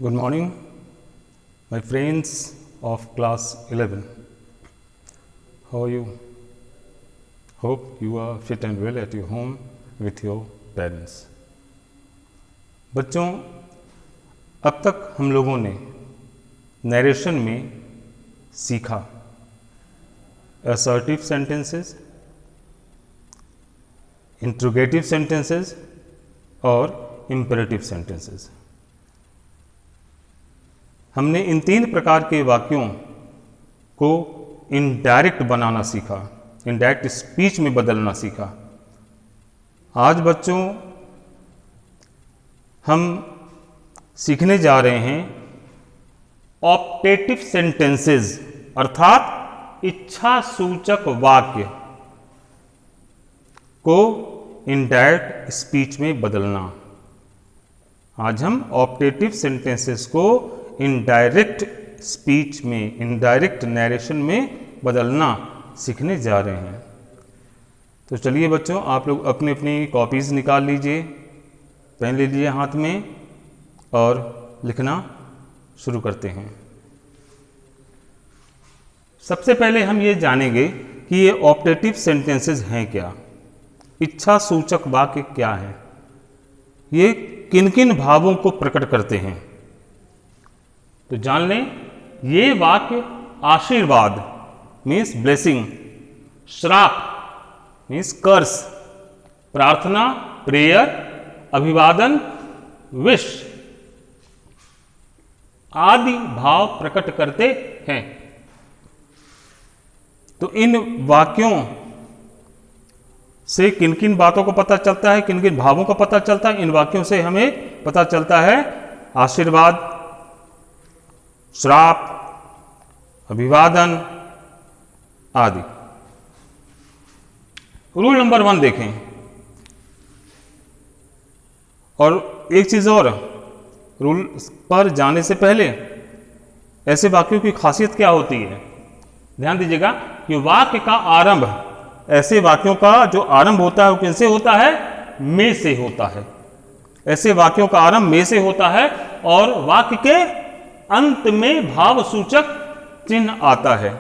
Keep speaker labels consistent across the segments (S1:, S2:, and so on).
S1: Good morning, my friends of class 11. How are you? Hope you are fit and well at your home with your parents. बच्चों, अब तक हम लोगों ने narration में सीखा असर्टिव सेंटेंसेस, इंट्रोगेटिव सेंटेंसेस और इम्पेरेटिव सेंटेंसेस। हमने इन तीन प्रकार के वाक्यों को इनडायरेक्ट बनाना सीखा, इनडायरेक्ट स्पीच में बदलना सीखा। आज बच्चों हम सीखने जा रहे हैं ऑप्टेटिव सेंटेंसेस अर्थात इच्छा सूचक वाक्य को इनडायरेक्ट स्पीच में बदलना। आज हम ऑप्टेटिव सेंटेंसेस को इनडायरेक्ट स्पीच में, इनडायरेक्ट नरेशन में बदलना सीखने जा रहे हैं। तो चलिए बच्चों, आप लोग अपनी अपनी कॉपीज़ निकाल लीजिए, पेन ले लीजिए हाथ में और लिखना शुरू करते हैं। सबसे पहले हम ये जानेंगे कि ये ऑप्टेटिव सेंटेंसेस हैं क्या, इच्छा सूचक वाक्य क्या है, ये किन किन भावों को प्रकट करते हैं। तो जान लें, ये वाक्य आशीर्वाद मीन्स ब्लेसिंग, श्राप मीन्स कर्स, प्रार्थना प्रेयर, अभिवादन विश आदि भाव प्रकट करते हैं। तो इन वाक्यों से किन किन बातों को पता चलता है, किन किन भावों को पता चलता है। इन वाक्यों से हमें पता चलता है आशीर्वाद, श्राप, अभिवादन आदि। रूल नंबर 1 देखें। और एक चीज और, रूल पर जाने से पहले ऐसे वाक्यों की खासियत क्या होती है, ध्यान दीजिएगा कि वाक्य का आरंभ, ऐसे वाक्यों का जो आरंभ होता है वो किनसे होता है, में से होता है। ऐसे वाक्यों का आरंभ में से होता है और वाक्य के अंत में भाव सूचक चिन्ह आता है।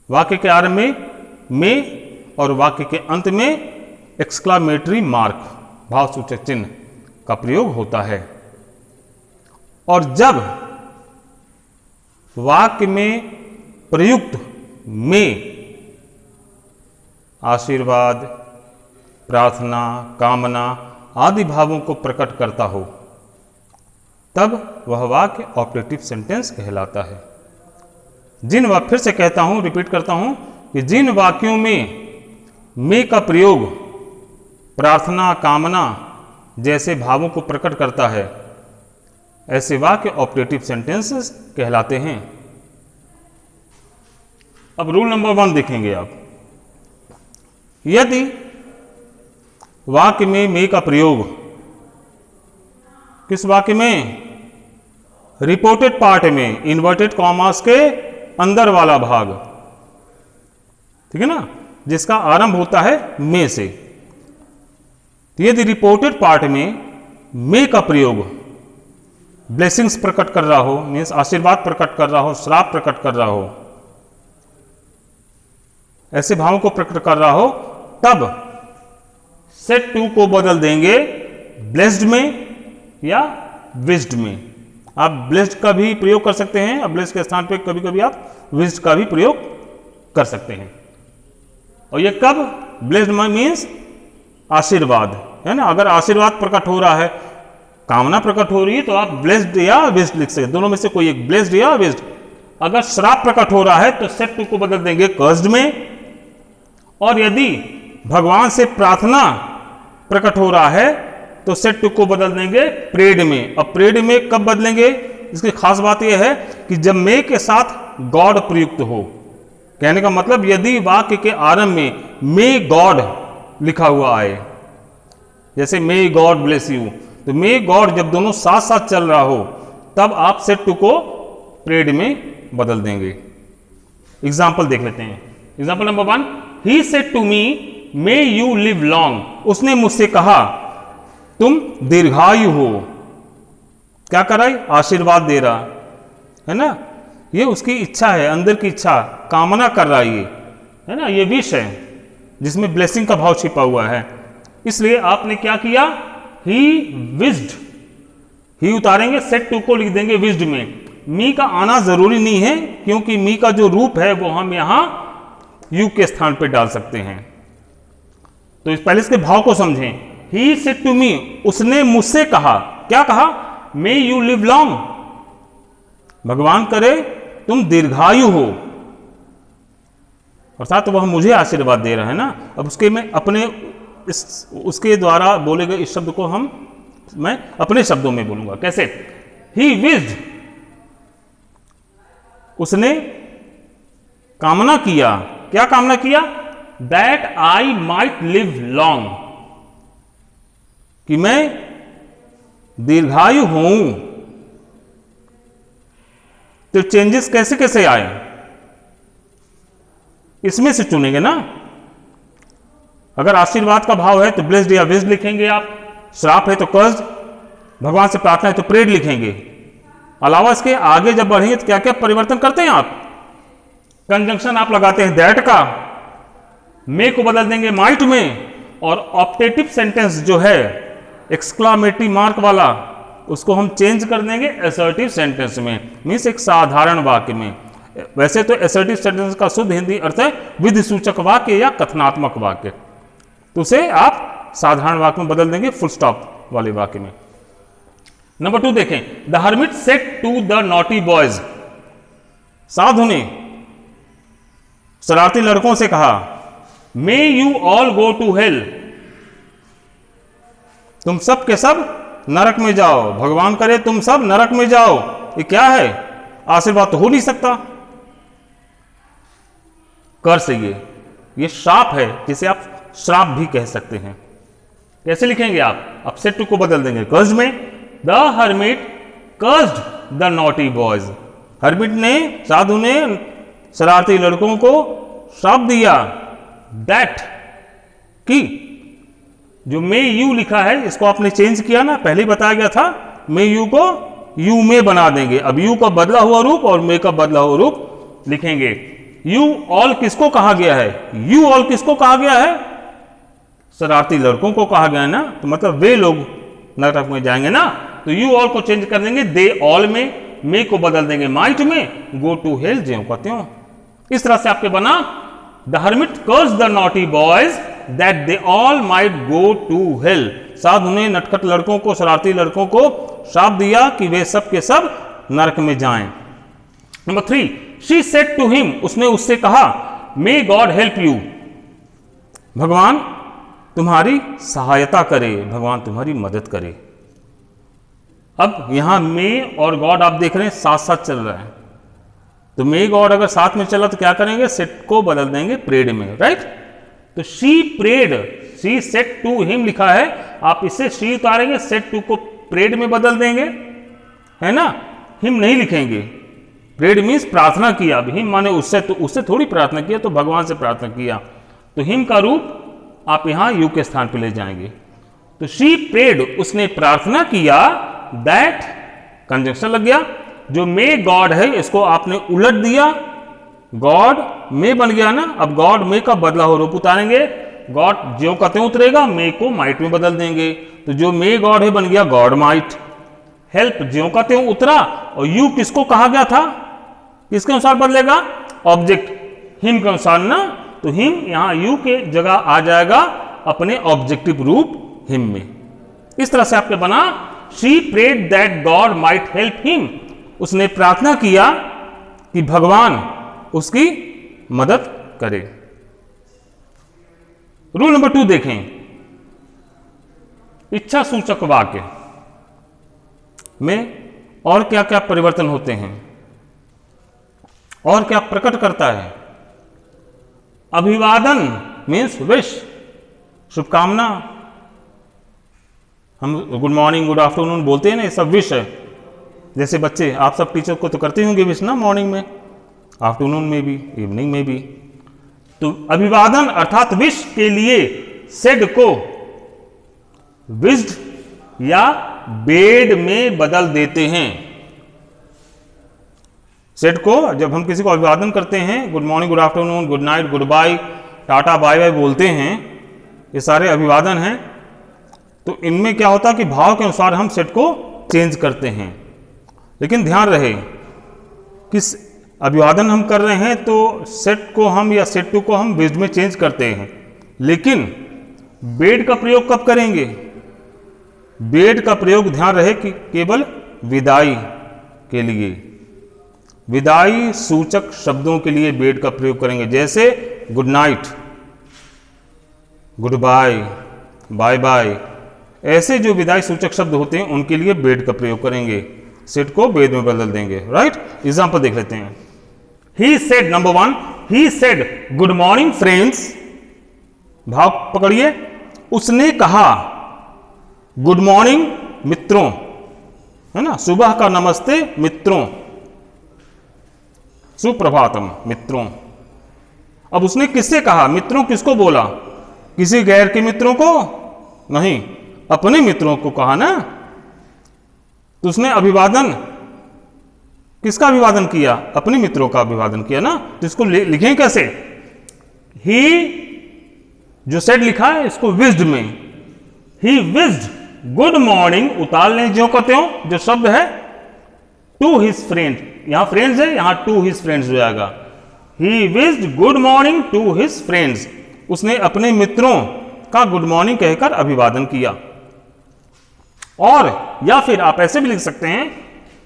S1: वाक्य के आरंभ में और वाक्य के अंत में एक्सक्लामेटरी मार्क, भाव सूचक चिन्ह का प्रयोग होता है। और जब वाक्य में प्रयुक्त में आशीर्वाद, प्रार्थना, कामना आदि भावों को प्रकट करता हो, तब वह वाक्य ऑप्टेटिव सेंटेंस कहलाता है। फिर से कहता हूं, रिपीट करता हूं कि जिन वाक्यों में का प्रयोग प्रार्थना, कामना जैसे भावों को प्रकट करता है, ऐसे वाक्य ऑप्टेटिव सेंटेंसेस कहलाते हैं। अब रूल नंबर 1 देखेंगे आप। यदि वाक्य में का प्रयोग किस वाक्य में, रिपोर्टेड पार्ट में, इन्वर्टेड कॉमास के अंदर वाला भाग, ठीक है ना, जिसका आरंभ होता है में से। तो यदि रिपोर्टेड पार्ट में का प्रयोग ब्लेसिंग्स प्रकट कर रहा हो, मीन्स आशीर्वाद प्रकट कर रहा हो, श्राप प्रकट कर रहा हो, ऐसे भावों को प्रकट कर रहा हो, तब सेट टू को बदल देंगे ब्लेस्ड में या विज्ड में। आप ब्लेस्ड का भी प्रयोग कर सकते हैं, अब ब्लेस्ड के स्थान पे कभी कभी आप विज्ड का भी प्रयोग कर सकते हैं। और ये कब, ब्लेस्ड मीन्स आशीर्वाद, है ना। अगर आशीर्वाद प्रकट हो रहा है, कामना प्रकट हो रही है, तो आप ब्लेस्ड या विज्ड लिख सकते हैं, दोनों में से कोई एक, ब्लेस्ड या विज्ड। अगर श्राप प्रकट हो रहा है तो सेट टू को बदल देंगे कर्स्ड में। और यदि भगवान से प्रार्थना प्रकट हो रहा है तो सेट टू को बदल देंगे प्रेड में। अब प्रेड में कब बदलेंगे, इसकी खास बात यह है कि जब मे के साथ गॉड प्रयुक्त हो। कहने का मतलब, यदि वाक्य के आरंभ में मे गॉड लिखा हुआ आए, जैसे मे गॉड ब्लेस यू, तो मे गॉड जब दोनों साथ साथ चल रहा हो, तब आप सेट टू को प्रेड में बदल देंगे। एग्जाम्पल देख लेते हैं। Example number 1, he said to me may you live long. उसने मुझसे कहा तुम दीर्घायु हो। क्या कर रहा है? आशीर्वाद दे रहा है ना। ये उसकी इच्छा है, अंदर की इच्छा, कामना कर रहा है ये, है ना। ये विश है जिसमें ब्लेसिंग का भाव छिपा हुआ है। इसलिए आपने क्या किया? ही विज्ड, ही उतारेंगे, सेट टू को लिख देंगे विज्ड में। मी का आना जरूरी नहीं है, क्योंकि मी का जो रूप है वो हम यहां यू के स्थान पर डाल सकते हैं। तो इस पहले इसके भाव को समझें। ही सेड टू मी, उसने मुझसे कहा। क्या कहा? मे यू लिव लॉन्ग, भगवान करे तुम दीर्घायु हो, अर्थात वह मुझे आशीर्वाद दे रहा है ना। अब उसके मैं अपने उसके द्वारा बोले गए इस शब्द को मैं अपने शब्दों में बोलूंगा। कैसे? ही विज्ड, उसने कामना किया। क्या कामना किया? That I might live long, कि मैं दीर्घायु हूं। तो चेंजेस कैसे कैसे आए, इसमें से चुनेंगे ना। अगर आशीर्वाद का भाव है तो ब्लेस्ड या विज्ड लिखेंगे आप, श्राप है तो कर्स्ड, भगवान से प्रार्थना है तो प्रेड लिखेंगे। अलावा इसके आगे जब बढ़ेंगे तो क्या क्या परिवर्तन करते हैं आप? कंजंक्शन आप लगाते हैं दैट का, मे को बदल देंगे माइट में, और ऑप्टेटिव सेंटेंस जो है एक्सक्लामेटरी मार्क वाला, उसको हम चेंज कर देंगे असर्टिव सेंटेंस में, मीन्स एक साधारण वाक्य में। वैसे तो असर्टिव सेंटेंस का शुद्ध हिंदी अर्थ है विधि सूचक वाक्य या कथनात्मक वाक्य, तो उसे आप साधारण वाक्य में बदल देंगे फुल स्टॉप वाले वाक्य में। नंबर 2 देखें, the hermit said to the naughty boys, साधु ने शरारती लड़कों से कहा, may you all go to hell, तुम सब के सब नरक में जाओ, भगवान करे तुम सब नरक में जाओ। ये क्या है? आशीर्वाद तो हो नहीं सकता, कर से ये श्राप है, जिसे आप श्राप भी कह सकते हैं। कैसे लिखेंगे आप? अब सेड टू को बदल देंगे कर्स्ड में। The hermit cursed the naughty boys, hermit ने, साधु ने शरारती लड़कों को श्राप दिया। दैट की जो मे यू लिखा है इसको आपने चेंज किया ना, पहले ही बताया गया था, मे यू को यू में बना देंगे। अब यू का बदला हुआ रूप और मे का बदला हुआ रूप लिखेंगे। यू ऑल किसको कहा गया है? यू ऑल किसको कहा गया है? शरारती लड़कों को कहा गया है ना, तो मतलब वे लोग नरक में जाएंगे ना। तो यू ऑल को चेंज कर देंगे दे ऑल में, मे को बदल देंगे माइट में, गो टू हेल ज्यों का त्यों। इस तरह से आपके बना, the hermit cursed the naughty boys that they all might go to hell, साधु ने नटखट लड़कों को, शरारती लड़कों को श्राप दिया कि वे सब के सब नरक में जाएं। Number 3, she said to him, उसने उससे कहा, मे गॉड हेल्प यू, भगवान तुम्हारी सहायता करे, भगवान तुम्हारी मदद करे। अब यहां मे और गॉड आप देख रहे हैं साथ साथ चल रहा है, तो मे गॉड अगर साथ में चला तो क्या करेंगे? सेट को बदल देंगे प्रेड में, राइट। तो she prayed, she said to him लिखा है, आप इसे शी उतारेंगे, सेड टू को प्रेड में बदल देंगे, है ना। हिम नहीं लिखेंगे, प्रेड मीन्स प्रार्थना किया। अब हिम माने उससे, तो उससे थोड़ी प्रार्थना किया, तो भगवान से प्रार्थना किया। तो हिम का रूप आप यहां यू के स्थान पर ले जाएंगे। तो शी प्रेड, उसने प्रार्थना किया, दैट कंजंक्शन लग गया, जो मे गॉड है इसको आपने उलट दिया, गॉड मे बन गया ना। अब गॉड मे का बदला हो रूप उतारेंगे, गॉड ज्यों का त्यों उतरेगा, मे को माइट में बदल देंगे। तो जो मे गॉड है बन गया गॉड माइट। हेल्प ज्यों का त्यों उतरा, और यू किसको कहा गया था? किसके अनुसार बदलेगा? ऑब्जेक्ट, हिम के अनुसार ना। तो हिम यहां यू के जगह आ जाएगा अपने ऑब्जेक्टिव रूप हिम में। इस तरह से आपके बना, she prayed that God might help him, उसने प्रार्थना किया कि भगवान उसकी मदद करे। रूल नंबर 2 देखें, इच्छा सूचक वाक्य में और क्या क्या परिवर्तन होते हैं और क्या प्रकट करता है। अभिवादन मीन्स विश, शुभकामना। हम गुड मॉर्निंग, गुड आफ्टरनून बोलते हैं ना, ये सब विश है। जैसे बच्चे, आप सब टीचर को तो करते होंगे विश ना, मॉर्निंग में, आफ्टरनून में भी, इवनिंग में भी। तो अभिवादन अर्थात विश के लिए सेड को विज्ड या बेड में बदल देते हैं। सेट को जब हम किसी को अभिवादन करते हैं, good morning, good afternoon, good night, goodbye, tata, bye bye बोलते हैं, ये सारे अभिवादन हैं। तो इनमें क्या होता है कि भाव के अनुसार हम सेट को चेंज करते हैं। लेकिन ध्यान रहे कि अभिवादन हम कर रहे हैं तो सेट को हम या सेट टू को हम विज्ड में चेंज करते हैं, लेकिन बेड का प्रयोग कब करेंगे? बेड का प्रयोग ध्यान रहे कि केवल विदाई के लिए, विदाई सूचक शब्दों के लिए बेड का प्रयोग करेंगे। जैसे good night, goodbye, bye bye, ऐसे जो विदाई सूचक शब्द होते हैं उनके लिए बेड का प्रयोग करेंगे। सेट को बेड में बदल देंगे। राइट, एग्जाम्पल देख लेते हैं। He said, number 1, he said good morning friends, भाव पकड़िए, उसने कहा गुड मॉर्निंग मित्रों, है ना, सुबह का नमस्ते मित्रों, सुप्रभातम मित्रों। अब उसने किससे कहा? मित्रों किसको बोला? किसी गैर के मित्रों को नहीं, अपने मित्रों को कहा ना। तो उसने अभिवादन किसका अभिवादन किया? अपने मित्रों का अभिवादन किया ना। तो इसको लिखें कैसे? ही जो सेड लिखा है इसको विज्ड में, ही विज्ड गुड मॉर्निंग, उतार लें जो कहते हो जो शब्द है, टू हिज फ्रेंड, यहां फ्रेंड्स है, यहां टू हिज फ्रेंड्स हो जाएगा। He wished good morning to his friends, उसने अपने मित्रों का गुड मॉर्निंग कहकर अभिवादन किया। और या फिर आप ऐसे भी लिख सकते हैं,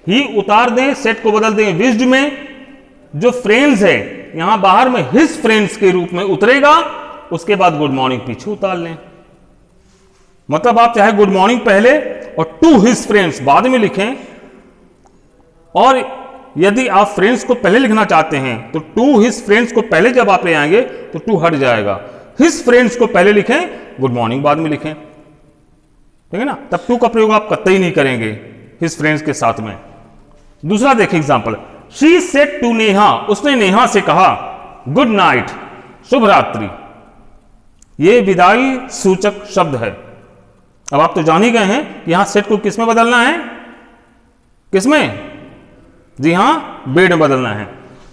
S1: ही उतार दें, सेट को बदल दें विज्ड में, जो फ्रेंड्स है यहां बाहर में हिज फ्रेंड्स के रूप में उतरेगा, उसके बाद गुड मॉर्निंग पीछे उतार लें। मतलब आप चाहे गुड मॉर्निंग पहले और टू हिज फ्रेंड्स बाद में लिखें, और यदि आप फ्रेंड्स को पहले लिखना चाहते हैं तो टू हिज फ्रेंड्स को पहले जब आप ले आएंगे तो टू हट जाएगा। हिज फ्रेंड्स को पहले लिखें, गुड मॉर्निंग बाद में लिखें, ठीक है ना। तब टू का प्रयोग आप कतई नहीं करेंगे हिज फ्रेंड्स के साथ में। दूसरा देखिए example, she said to Neha, उसने नेहा से कहा गुड नाइट, शुभ रात्रि। ये विदाई सूचक शब्द है। अब आप तो जान ही गए हैं कि यहां सेट को किस में बदलना है? किसमें? जी हां, बेड में बदलना है।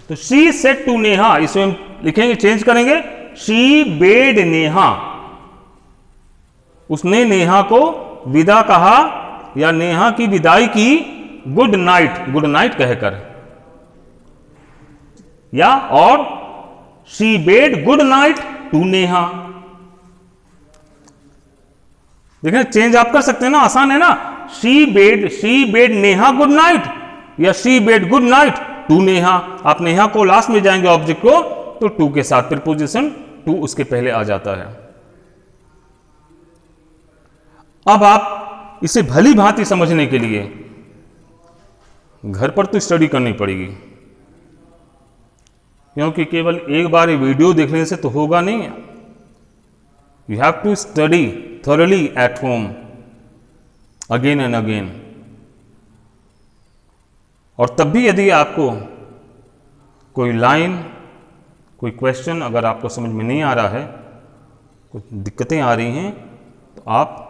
S1: तो शी सेड टू नेहा, इसमें हम लिखेंगे, चेंज करेंगे, शी बेड नेहा, उसने नेहा को विदा कहा या नेहा की विदाई की गुड नाइट कहकर, या और she bade good night to Neha. देखिए चेंज आप कर सकते हैं ना, आसान है ना। She bade Neha good night, या she bade good night to Neha. आप नेहा को लास्ट में जाएंगे ऑब्जेक्ट को, तो टू के साथ प्रीपोजिशन टू उसके पहले आ जाता है। अब आप इसे भली भांति समझने के लिए घर पर तो स्टडी करनी पड़ेगी, क्योंकि केवल एक बार ये वीडियो देखने से तो होगा नहीं। You have to study thoroughly at home again and again। और तब भी यदि आपको कोई लाइन, कोई क्वेश्चन अगर आपको समझ में नहीं आ रहा है, कुछ दिक्कतें आ रही हैं, तो आप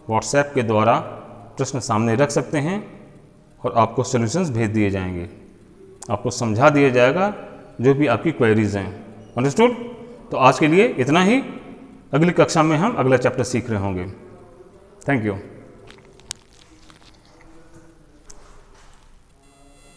S1: व्हाट्सएप के द्वारा प्रश्न सामने रख सकते हैं और आपको सॉल्यूशंस भेज दिए जाएंगे, आपको समझा दिया जाएगा जो भी आपकी क्वेरीज हैं। अंडरस्टूड? तो आज के लिए इतना ही। अगली कक्षा में हम अगला चैप्टर सीख रहे होंगे। Thank you.